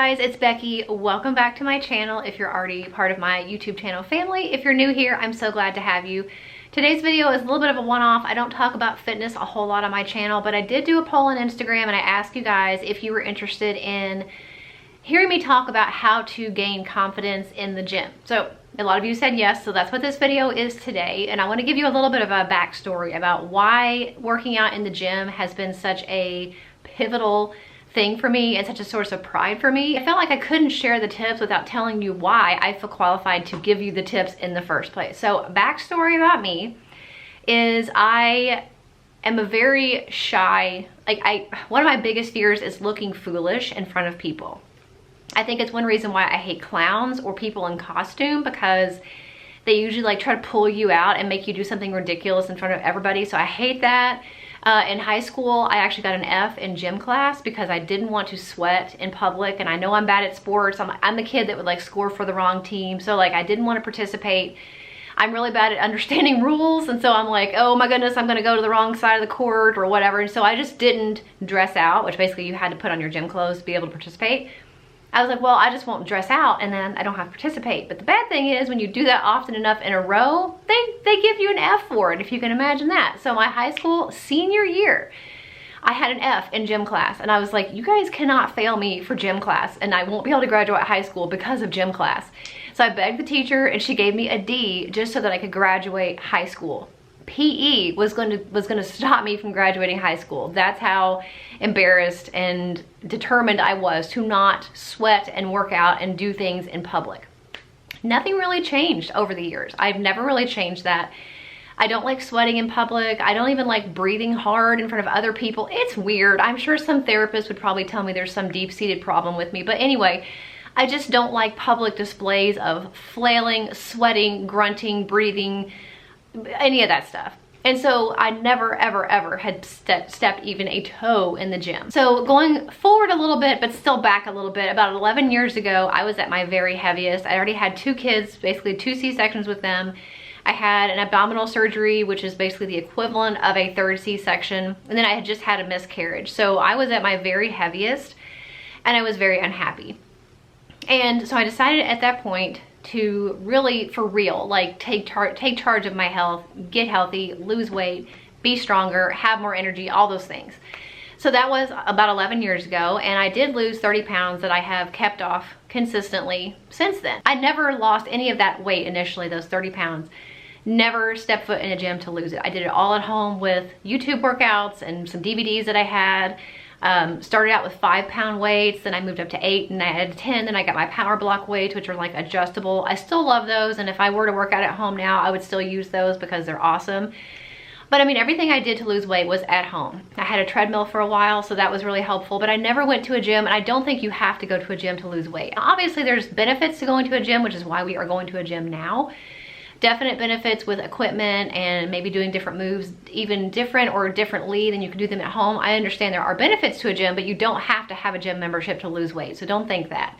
guys, it's Becky. Welcome back to my channel if you're already part of my YouTube channel family. If you're new here, I'm so glad to have you. Today's video is a little bit of a one-off. I don't talk about fitness a whole lot on my channel, but I did do a poll on Instagram and I asked you guys if you were interested in hearing me talk about how to gain confidence in the gym. So a lot of you said yes, so that's what this video is today. And I want to give you a little bit of a backstory about why working out in the gym has been such a pivotal thing for me and such a source of pride for me. I felt like I couldn't share the tips without telling you why I feel qualified to give you the tips in the first place. So backstory about me is I am a very shy, one of my biggest fears is looking foolish in front of people. I think it's one reason why I hate clowns or people in costume, because they usually try to pull you out and make you do something ridiculous in front of everybody. So I hate that. In high school, I actually got an F in gym class because I didn't want to sweat in public, and I know I'm bad at sports. I'm the kid that would score for the wrong team, so I didn't want to participate. I'm really bad at understanding rules, and so I'm like, oh my goodness, I'm gonna go to the wrong side of the court or whatever, and so I just didn't dress out, which basically you had to put on your gym clothes to be able to participate. I was like, well, I just won't dress out and then I don't have to participate. But the bad thing is when you do that often enough in a row, they give you an F for it, if you can imagine that. So my high school senior year, I had an F in gym class, and I was like, you guys cannot fail me for gym class, and I won't be able to graduate high school because of gym class. So I begged the teacher and she gave me a D just so that I could graduate high school. PE was going to stop me from graduating high school. That's how embarrassed and determined I was to not sweat and work out and do things in public. Nothing really changed over the years. I've never really changed that. I don't like sweating in public. I don't even like breathing hard in front of other people. It's weird. I'm sure some therapists would probably tell me there's some deep-seated problem with me. But anyway, I just don't like public displays of flailing, sweating, grunting, breathing, any of that stuff. And so I never, ever, ever had stepped even a toe in the gym. So going forward a little bit, but still back a little bit, about 11 years ago, I was at my very heaviest. I already had 2 kids, basically 2 C-sections with them. I had an abdominal surgery, which is basically the equivalent of a 3rd C-section. And then I had just had a miscarriage. So I was at my very heaviest and I was very unhappy. And so I decided at that point to really, for real, take charge of my health, get healthy, lose weight, be stronger, have more energy, all those things. So that was about 11 years ago, and I did lose 30 pounds that I have kept off consistently since then. I never lost any of that weight initially, those 30 pounds. Never stepped foot in a gym to lose it. I did it all at home with YouTube workouts and some DVDs that I had. Started out with 5-pound weights, then I moved up to 8, and I had 10, then I got my power block weights, which are adjustable. I still love those, and if I were to work out at home now, I would still use those because they're awesome. But I mean, everything I did to lose weight was at home. I had a treadmill for a while, so that was really helpful, but I never went to a gym, and I don't think you have to go to a gym to lose weight. Obviously, there's benefits to going to a gym, which is why we are going to a gym now. Definite benefits with equipment and maybe doing different moves, even different or differently than you can do them at home. I understand there are benefits to a gym, but you don't have to have a gym membership to lose weight, so don't think that.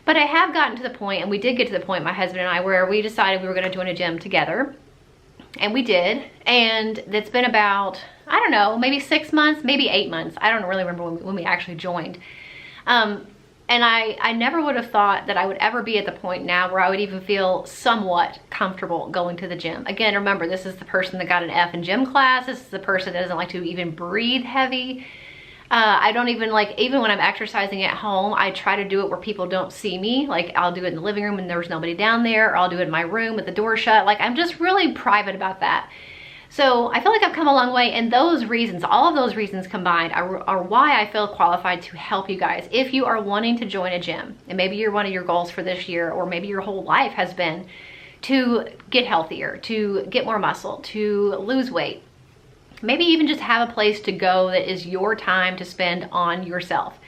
But I have gotten to the point, and we did get to the point, my husband and I, where we decided we were going to join a gym together. And we did, and it's been about, I don't know, maybe 6 months, maybe 8 months. I don't really remember when we actually joined. And I never would have thought that I would ever be at the point now where I would even feel somewhat comfortable going to the gym. Again, remember, this is the person that got an F in gym class. This is the person that doesn't like to even breathe heavy. I don't even even when I'm exercising at home, I try to do it where people don't see me. I'll do it in the living room and there's nobody down there, or I'll do it in my room with the door shut. I'm just really private about that. So I feel like I've come a long way, and those reasons, all of those reasons combined are why I feel qualified to help you guys. If you are wanting to join a gym, and maybe you're one of your goals for this year, or maybe your whole life has been to get healthier, to get more muscle, to lose weight, maybe even just have a place to go that is your time to spend on yourself.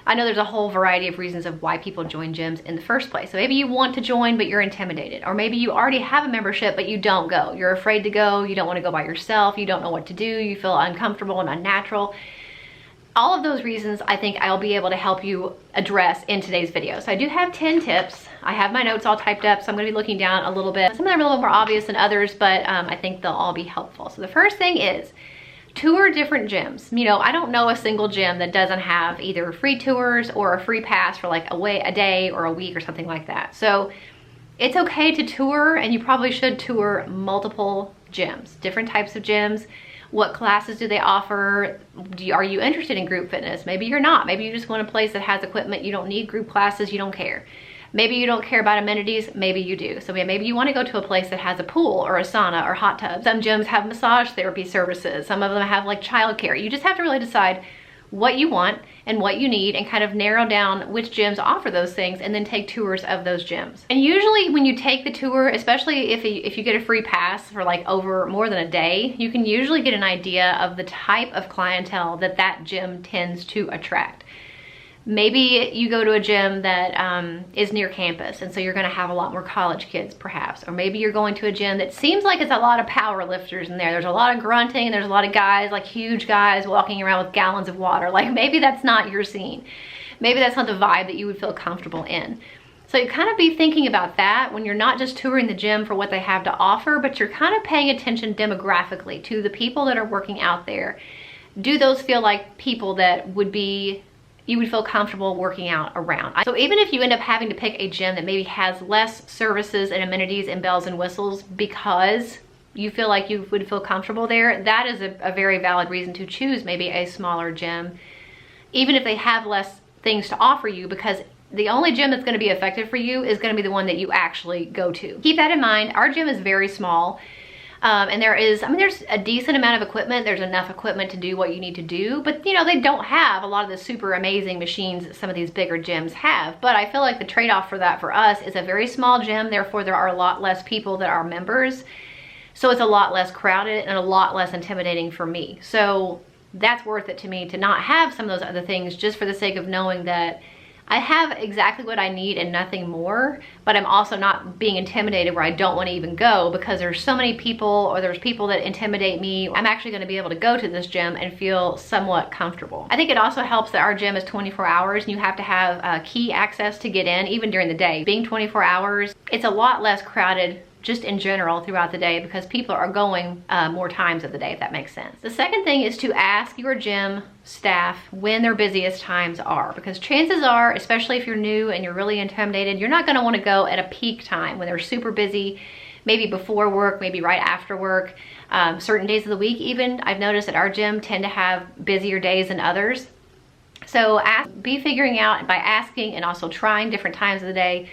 I know there's a whole variety of reasons of why people join gyms in the first place. So maybe you want to join, but you're intimidated. Or maybe you already have a membership, but you don't go. You're afraid to go. You don't want to go by yourself. You don't know what to do. You feel uncomfortable and unnatural. All of those reasons, I think I'll be able to help you address in today's video. So I do have 10 tips. I have my notes all typed up, so I'm going to be looking down a little bit. Some of them are a little more obvious than others, but I think they'll all be helpful. So the first thing is, tour different gyms. You know, I don't know a single gym that doesn't have either free tours or a free pass for like a day or a week or something like that. So it's okay to tour, and you probably should tour multiple gyms, different types of gyms. What classes do they offer? Are you interested in group fitness? Maybe you're not. Maybe you just want a place that has equipment. You don't need group classes. You don't care. Maybe you don't care about amenities. Maybe you do. So maybe you want to go to a place that has a pool or a sauna or hot tub. Some gyms have massage therapy services. Some of them have like childcare. You just have to really decide what you want and what you need and kind of narrow down which gyms offer those things, and then take tours of those gyms. And usually when you take the tour, especially if you get a free pass for like over more than a day, you can usually get an idea of the type of clientele that that gym tends to attract. Maybe you go to a gym that is near campus, and so you're gonna have a lot more college kids perhaps. Or maybe you're going to a gym that seems like it's a lot of power lifters in there. There's a lot of grunting, and there's a lot of guys, like huge guys walking around with gallons of water. Like maybe that's not your scene. Maybe that's not the vibe that you would feel comfortable in. So you kind of be thinking about that when you're not just touring the gym for what they have to offer, but you're kind of paying attention demographically to the people that are working out there. Do those feel like people that you would feel comfortable working out around? So even if you end up having to pick a gym that maybe has less services and amenities and bells and whistles because you feel like you would feel comfortable there, that is a very valid reason to choose maybe a smaller gym, even if they have less things to offer you, because the only gym that's going to be effective for you is going to be the one that you actually go to. Keep that in mind. Our gym is very small. And there's a decent amount of equipment. There's enough equipment to do what you need to do, but you know, they don't have a lot of the super amazing machines that some of these bigger gyms have. But I feel like the trade-off for that for us is a very small gym. Therefore, there are a lot less people that are members. So it's a lot less crowded and a lot less intimidating for me. So that's worth it to me to not have some of those other things, just for the sake of knowing that I have exactly what I need and nothing more, but I'm also not being intimidated where I don't want to even go because there's so many people, or there's people that intimidate me. I'm actually going to be able to go to this gym and feel somewhat comfortable. I think it also helps that our gym is 24 hours and you have to have key access to get in, even during the day. Being 24 hours, it's a lot less crowded just in general throughout the day because people are going more times of the day, if that makes sense. The second thing is to ask your gym staff when their busiest times are, because chances are, especially if you're new and you're really intimidated, you're not gonna wanna go at a peak time when they're super busy, maybe before work, maybe right after work. Certain days of the week even, I've noticed at our gym tend to have busier days than others. So be figuring out by asking and also trying different times of the day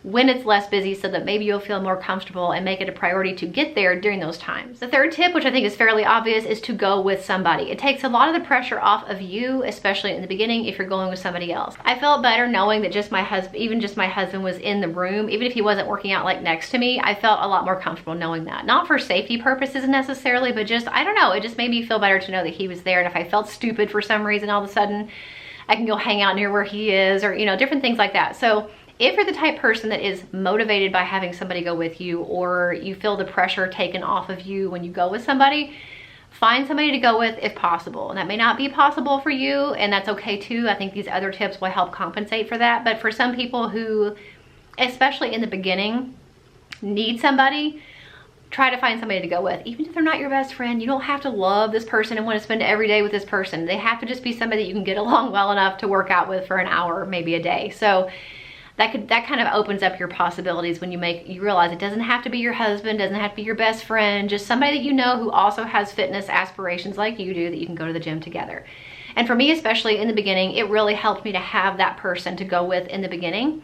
when it's less busy, so that maybe you'll feel more comfortable and make it a priority to get there during those times. The third tip, which I think is fairly obvious, is to go with somebody. It takes a lot of the pressure off of you, especially in the beginning if you're going with somebody else. I felt better knowing that just my husband was in the room. Even if he wasn't working out like next to me, I felt a lot more comfortable knowing that. Not for safety purposes necessarily, but just, I don't know, it just made me feel better to know that he was there. And if I felt stupid for some reason, all of a sudden I can go hang out near where he is, or, you know, different things like that. So if you're the type person that is motivated by having somebody go with you, or you feel the pressure taken off of you when you go with somebody, find somebody to go with if possible. And that may not be possible for you, and that's okay too. I think these other tips will help compensate for that. But for some people who, especially in the beginning, need somebody, try to find somebody to go with. Even if they're not your best friend, you don't have to love this person and want to spend every day with this person. They have to just be somebody that you can get along well enough to work out with for an hour, maybe a day. So that kind of opens up your possibilities when you realize it doesn't have to be your husband, doesn't have to be your best friend, just somebody that you know who also has fitness aspirations like you do, that you can go to the gym together. And for me, especially in the beginning, it really helped me to have that person to go with in the beginning.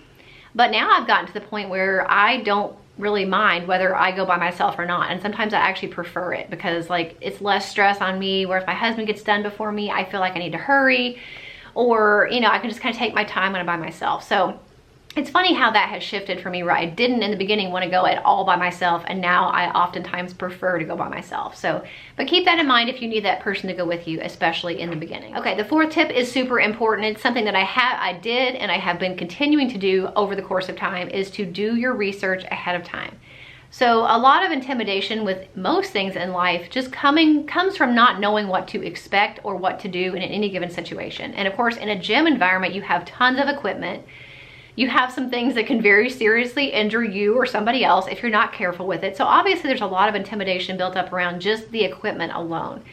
But now I've gotten to the point where I don't really mind whether I go by myself or not. And sometimes I actually prefer it because like it's less stress on me, where if my husband gets done before me, I feel like I need to hurry, or, you know, I can just kind of take my time when I'm by myself. So it's funny how that has shifted for me, where I didn't in the beginning want to go at all by myself, and now I oftentimes prefer to go by myself. So, but keep that in mind if you need that person to go with you, especially in the beginning. Okay, the fourth tip is super important. It's something that I did and I have been continuing to do over the course of time, is to do your research ahead of time. So a lot of intimidation with most things in life just comes from not knowing what to expect or what to do in any given situation. And of course, in a gym environment, you have tons of equipment. You have some things that can very seriously injure you or somebody else if you're not careful with it. So obviously there's a lot of intimidation built up around just the equipment alone.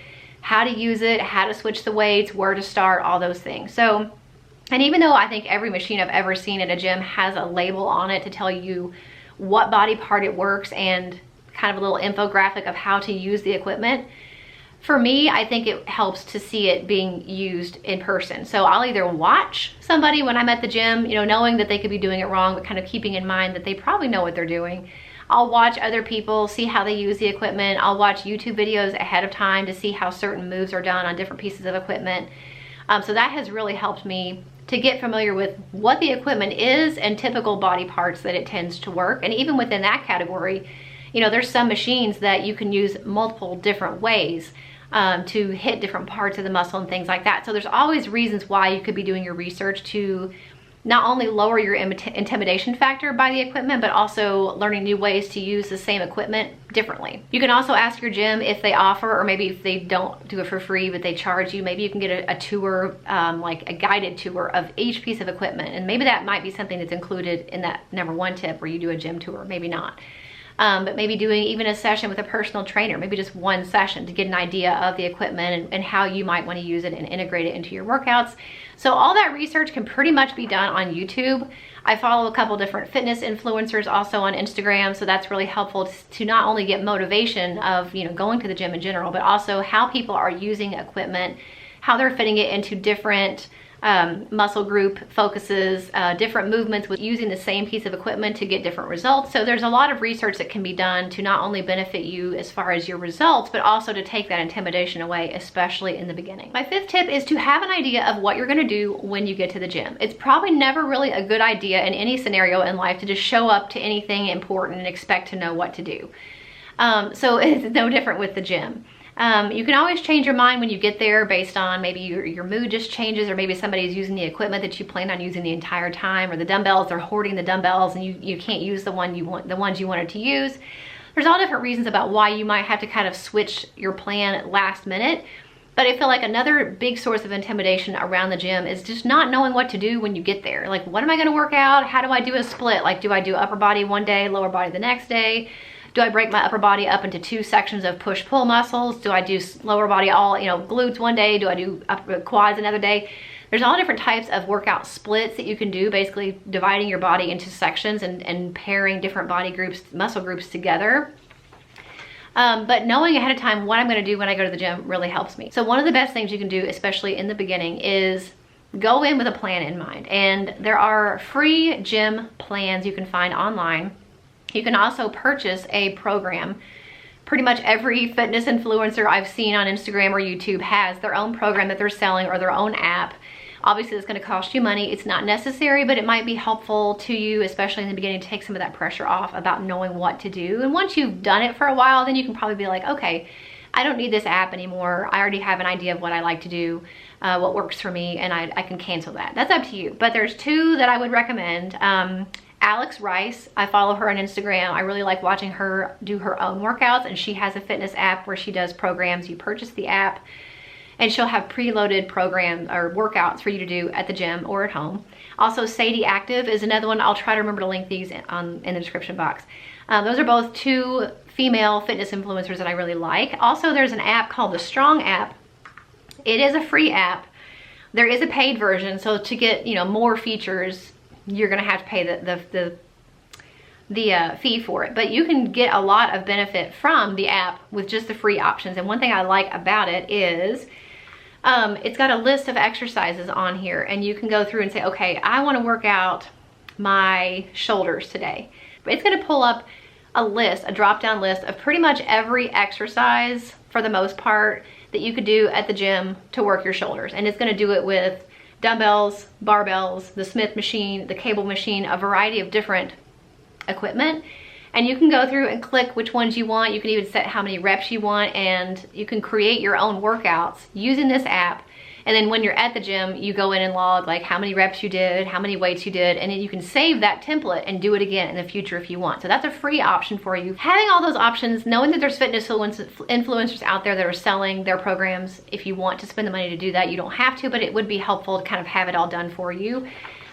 how to use it, how to switch the weights, where to start, all those things. So, and even though I think every machine I've ever seen at a gym has a label on it to tell you what body part it works and kind of a little infographic of how to use the equipment, for me, I think it helps to see it being used in person. So I'll either watch somebody when I'm at the gym, you know, knowing that they could be doing it wrong, but kind of keeping in mind that they probably know what they're doing. I'll watch other people, see how they use the equipment. I'll watch YouTube videos ahead of time to see how certain moves are done on different pieces of equipment. So that has really helped me to get familiar with what the equipment is and typical body parts that it tends to work. And even within that category, you know, there's some machines that you can use multiple different ways to hit different parts of the muscle and things like that. So there's always reasons why you could be doing your research to not only lower your intimidation factor by the equipment, but also learning new ways to use the same equipment differently. You can also ask your gym if they offer, or maybe if they don't do it for free, but they charge you, maybe you can get a tour, like a guided tour of each piece of equipment. And maybe that might be something that's included in that #1 tip where you do a gym tour, maybe not. But maybe doing even a session with a personal trainer, maybe just one session to get an idea of the equipment and how you might want to use it and integrate it into your workouts. So all that research can pretty much be done on YouTube. I follow a couple different fitness influencers also on Instagram, so that's really helpful to not only get motivation of, you know, going to the gym in general, but also how people are using equipment, how they're fitting it into different muscle group focuses, different movements with using the same piece of equipment to get different results. So there's a lot of research that can be done to not only benefit you as far as your results, but also to take that intimidation away, especially in the beginning. My 5th tip is to have an idea of what you're gonna do when you get to the gym. It's probably never really a good idea in any scenario in life to just show up to anything important and expect to know what to do. So it's no different with the gym. You can always change your mind when you get there based on maybe your mood just changes, or maybe somebody's using the equipment that you plan on using the entire time, or the dumbbells, they're hoarding the dumbbells and you can't use the ones you wanted to use. There's all different reasons about why you might have to kind of switch your plan at last minute. But I feel like another big source of intimidation around the gym is just not knowing what to do when you get there. Like, what am I gonna work out? How do I do a split? Like, do I do upper body one day, lower body the next day? Do I break my upper body up into 2 sections of push-pull muscles? Do I do lower body all, you know, glutes one day? Do I do upper quads another day? There's all different types of workout splits that you can do, basically dividing your body into sections and pairing different body groups, muscle groups together. But knowing ahead of time what I'm gonna do when I go to the gym really helps me. So one of the best things you can do, especially in the beginning, is go in with a plan in mind. And there are free gym plans you can find online. You can also purchase a program. Pretty much every fitness influencer I've seen on Instagram or YouTube has their own program that they're selling, or their own app. Obviously, it's gonna cost you money. It's not necessary, but it might be helpful to you, especially in the beginning, to take some of that pressure off about knowing what to do. And once you've done it for a while, then you can probably be like, okay, I don't need this app anymore. I already have an idea of what I like to do, what works for me, and I can cancel that. That's up to you. But there's 2 that I would recommend. Alex Rice, I follow her on Instagram. I really like watching her do her own workouts, and she has a fitness app where she does programs. You purchase the app and she'll have preloaded programs or workouts for you to do at the gym or at home. Also, Sadie Active is another one. I'll try to remember to link these in the description box. Those are both 2 female fitness influencers that I really like. Also, there's an app called the Strong app. It is a free app. There is a paid version, so to get, you know, more features, you're gonna have to pay the fee for it. But you can get a lot of benefit from the app with just the free options. And one thing I like about it is it's got a list of exercises on here, and you can go through and say, okay, I wanna work out my shoulders today. But it's gonna pull up a list, a drop-down list of pretty much every exercise, for the most part, that you could do at the gym to work your shoulders. And it's gonna do it with dumbbells, barbells, the Smith machine, the cable machine, a variety of different equipment. And you can go through and click which ones you want. You can even set how many reps you want, and you can create your own workouts using this app. And then when you're at the gym, you go in and log like how many reps you did, how many weights you did, and then you can save that template and do it again in the future if you want. So that's a free option for you. Having all those options, knowing that there's fitness influencers out there that are selling their programs, if you want to spend the money to do that, you don't have to, but it would be helpful to kind of have it all done for you.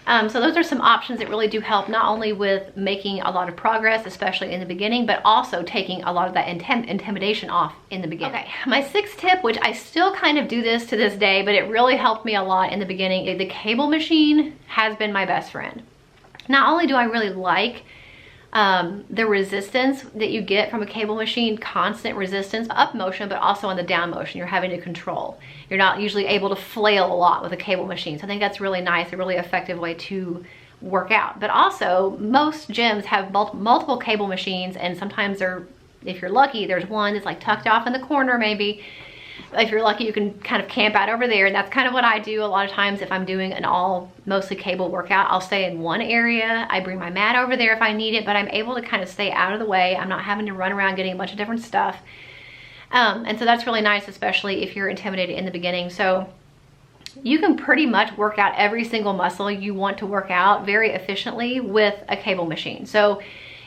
So those are some options that really do help, not only with making a lot of progress, especially in the beginning, but also taking a lot of that intimidation off in the beginning. Okay, my 6th tip, which I still kind of do this to this day, but it really helped me a lot in the beginning. The cable machine has been my best friend. Not only do I really like the resistance that you get from a cable machine, constant resistance, up motion, but also on the down motion, you're having to control. You're not usually able to flail a lot with a cable machine. So I think that's really nice, a really effective way to work out. But also, most gyms have multiple cable machines, and sometimes if you're lucky, there's one that's like tucked off in the corner maybe. If you're lucky, you can kind of camp out over there, and that's kind of what I do a lot of times. If I'm doing an mostly cable workout, I'll stay in one area. I bring my mat over there if I need it, but I'm able to kind of stay out of the way. I'm not having to run around getting a bunch of different stuff. And so that's really nice, especially if you're intimidated in the beginning. So you can pretty much work out every single muscle you want to work out very efficiently with a cable machine. So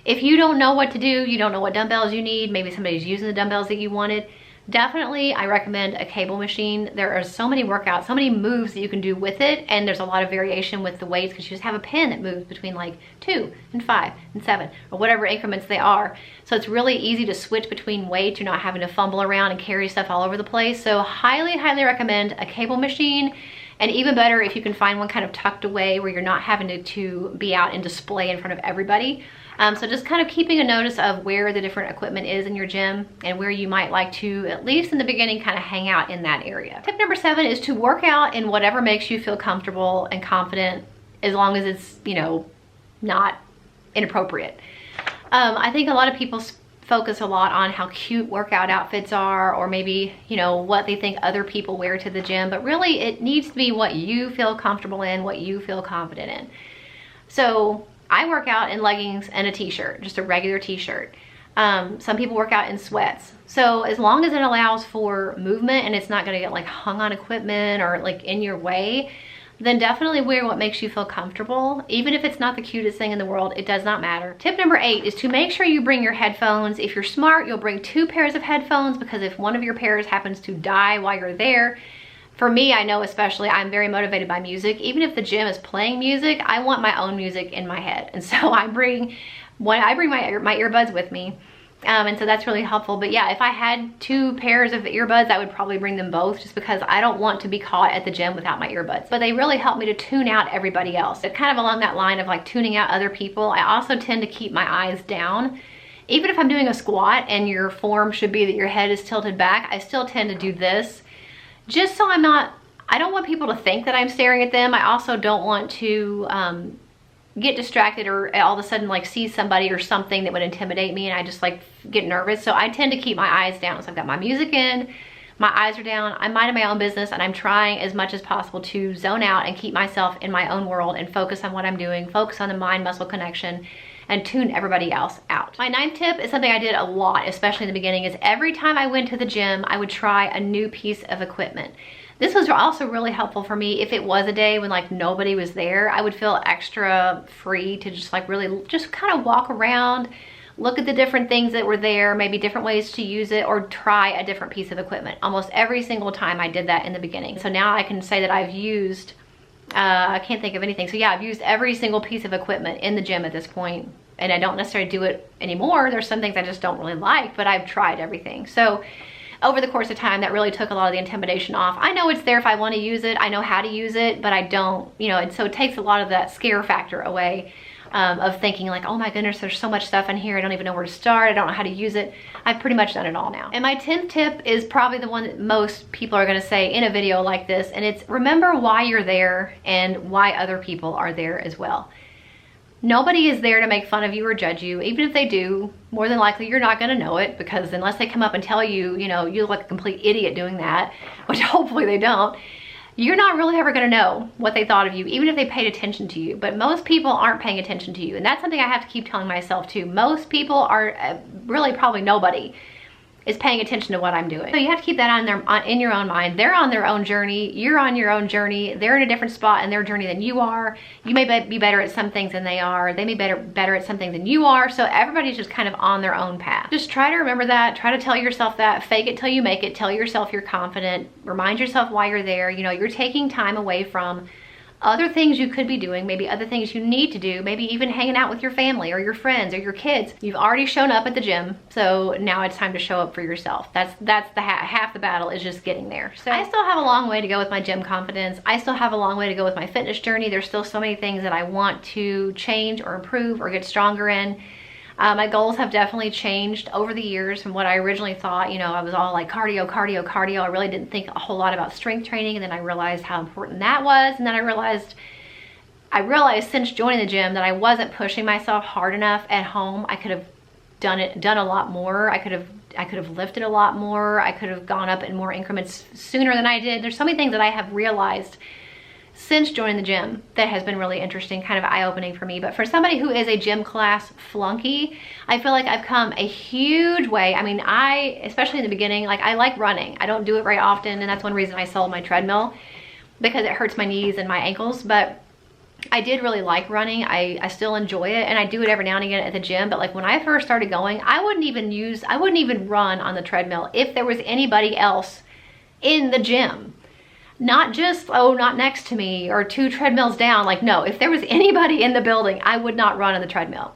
if you don't know what to do, you don't know what dumbbells you need, maybe somebody's using the dumbbells that you wanted, definitely I recommend a cable machine. There are so many workouts, so many moves that you can do with it, and there's a lot of variation with the weights because you just have a pin that moves between like 2 and 5 and 7 or whatever increments they are. So it's really easy to switch between weights. You're not having to fumble around and carry stuff all over the place. So highly recommend a cable machine, and even better if you can find one kind of tucked away where you're not having to be out and display in front of everybody. So just kind of keeping a notice of where the different equipment is in your gym and where you might like to, at least in the beginning, kind of hang out in that area. Tip number 7 is to work out in whatever makes you feel comfortable and confident, as long as it's, you know, not inappropriate. I think a lot of people focus a lot on how cute workout outfits are, or maybe, you know, what they think other people wear to the gym, but really it needs to be what you feel comfortable in, what you feel confident in. So I work out in leggings and a t-shirt, just a regular t-shirt. Some people work out in sweats. So as long as it allows for movement and it's not gonna get like hung on equipment or like in your way, then definitely wear what makes you feel comfortable. Even if it's not the cutest thing in the world, it does not matter. Tip number 8 is to make sure you bring your headphones. If you're smart, you'll bring 2 pairs of headphones, because if one of your pairs happens to die while you're there, for me, I know especially, I'm very motivated by music. Even if the gym is playing music, I want my own music in my head. And so I bring my earbuds with me. And so that's really helpful. But yeah, if I had 2 pairs of earbuds, I would probably bring them both, just because I don't want to be caught at the gym without my earbuds. But they really help me to tune out everybody else. It's kind of along that line of like tuning out other people. I also tend to keep my eyes down. Even if I'm doing a squat and your form should be that your head is tilted back, I still tend to do this, just so I don't want people to think that I'm staring at them. I also don't want to get distracted or all of a sudden like see somebody or something that would intimidate me and I just like get nervous. So I tend to keep my eyes down. So I've got my music in, my eyes are down, I'm minding my own business, and I'm trying as much as possible to zone out and keep myself in my own world and focus on what I'm doing, focus on the mind-muscle connection, and tune everybody else out. My 9th tip is something I did a lot, especially in the beginning, is every time I went to the gym, I would try a new piece of equipment. This was also really helpful for me if it was a day when like nobody was there. I would feel extra free to just like really just kind of walk around, look at the different things that were there, maybe different ways to use it, or try a different piece of equipment. Almost every single time I did that in the beginning. So now I can say that I've used, I can't think of anything. So yeah, I've used every single piece of equipment in the gym at this point, and I don't necessarily do it anymore. There's some things I just don't really like, but I've tried everything. So over the course of time, that really took a lot of the intimidation off. I know it's there if I want to use it. I know how to use it, but I don't, you know, and so it takes a lot of that scare factor away of thinking like, oh my goodness, there's so much stuff in here. I don't even know where to start. I don't know how to use it. I've pretty much done it all now. And my 10th tip is probably the one that most people are going to say in a video like this. And it's remember why you're there and why other people are there as well. Nobody is there to make fun of you or judge you. Even if they do, more than likely you're not gonna know it, because unless they come up and tell you, you know, you look like a complete idiot doing that, which hopefully they don't, you're not really ever gonna know what they thought of you, even if they paid attention to you. But most people aren't paying attention to you. And that's something I have to keep telling myself too. Most people are, really probably nobody is paying attention to what I'm doing. So you have to keep that in your own mind. They're on their own journey. You're on your own journey. They're in a different spot in their journey than you are. You may be better at some things than they are. They may be better at some things than you are. So everybody's just kind of on their own path. Just try to remember that. Try to tell yourself that. Fake it till you make it. Tell yourself you're confident. Remind yourself why you're there. You know, you're taking time away from other things you could be doing, maybe other things you need to do, maybe even hanging out with your family or your friends or your kids. You've already shown up at the gym, so now it's time to show up for yourself. That's the half the battle is just getting there. So I still have a long way to go with my gym confidence. I still have a long way to go with my fitness journey. There's still so many things that I want to change or improve or get stronger in. My goals have definitely changed over the years from what I originally thought. You know, I was all like cardio, cardio, cardio. I really didn't think a whole lot about strength training, and then I realized how important that was. And then I realized since joining the gym that I wasn't pushing myself hard enough at home. I could have done a lot more. I could have lifted a lot more. I could have gone up in more increments sooner than I did. There's so many things that I have realized since joining the gym that has been really interesting, kind of eye-opening for me. But for somebody who is a gym class flunky, I feel like I've come a huge way. I mean, especially in the beginning, like I like running. I don't do it very often, and that's one reason I sold my treadmill, because it hurts my knees and my ankles. But I did really like running. I still enjoy it, and I do it every now and again at the gym. But like when I first started going, I wouldn't even run on the treadmill if there was anybody else in the gym. Not just, oh, not next to me or 2 treadmills down. Like, no, if there was anybody in the building, I would not run on the treadmill.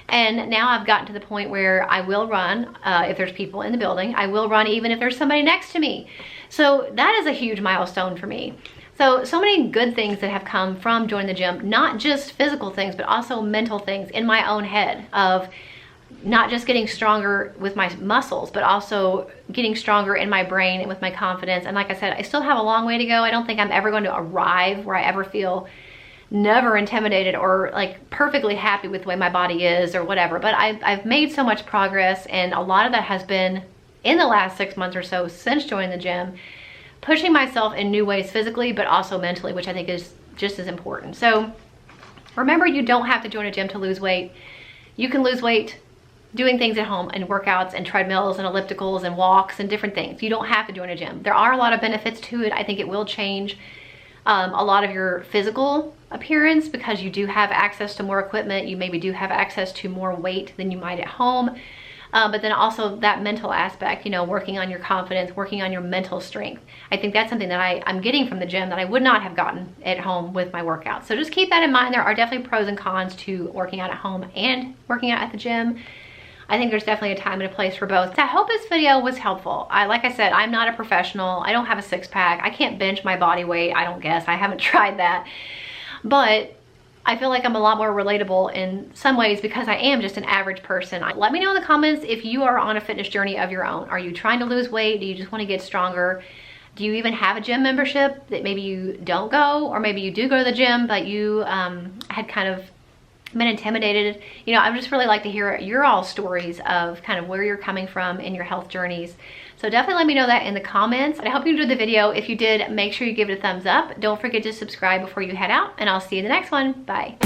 And now I've gotten to the point where I will run if there's people in the building. I will run even if there's somebody next to me. So that is a huge milestone for me. So many good things that have come from joining the gym, not just physical things, but also mental things in my own head of not just getting stronger with my muscles, but also getting stronger in my brain and with my confidence. And like I said, I still have a long way to go. I don't think I'm ever going to arrive where I ever feel never intimidated or like perfectly happy with the way my body is or whatever. But I've made so much progress, and a lot of that has been in the last 6 months or so since joining the gym, pushing myself in new ways physically, but also mentally, which I think is just as important. So remember, you don't have to join a gym to lose weight. You can lose weight doing things at home and workouts and treadmills and ellipticals and walks and different things. You don't have to join a gym. There are a lot of benefits to it. I think it will change a lot of your physical appearance because you do have access to more equipment. You maybe do have access to more weight than you might at home. But then also that mental aspect, you know, working on your confidence, working on your mental strength. I think that's something that I'm getting from the gym that I would not have gotten at home with my workouts. So just keep that in mind. There are definitely pros and cons to working out at home and working out at the gym. I think there's definitely a time and a place for both. So I hope this video was helpful. Like I said, I'm not a professional. I don't have a 6-pack. I can't bench my body weight, I don't guess. I haven't tried that. But I feel like I'm a lot more relatable in some ways because I am just an average person. Let me know in the comments if you are on a fitness journey of your own. Are you trying to lose weight? Do you just want to get stronger? Do you even have a gym membership that maybe you don't go, or maybe you do go to the gym, but you had kind of been intimidated? You know, I would just really like to hear your all stories of kind of where you're coming from in your health journeys. So definitely let me know that in the comments. I hope you enjoyed the video. If you did, make sure you give it a thumbs up. Don't forget to subscribe before you head out, and I'll see you in the next one. Bye.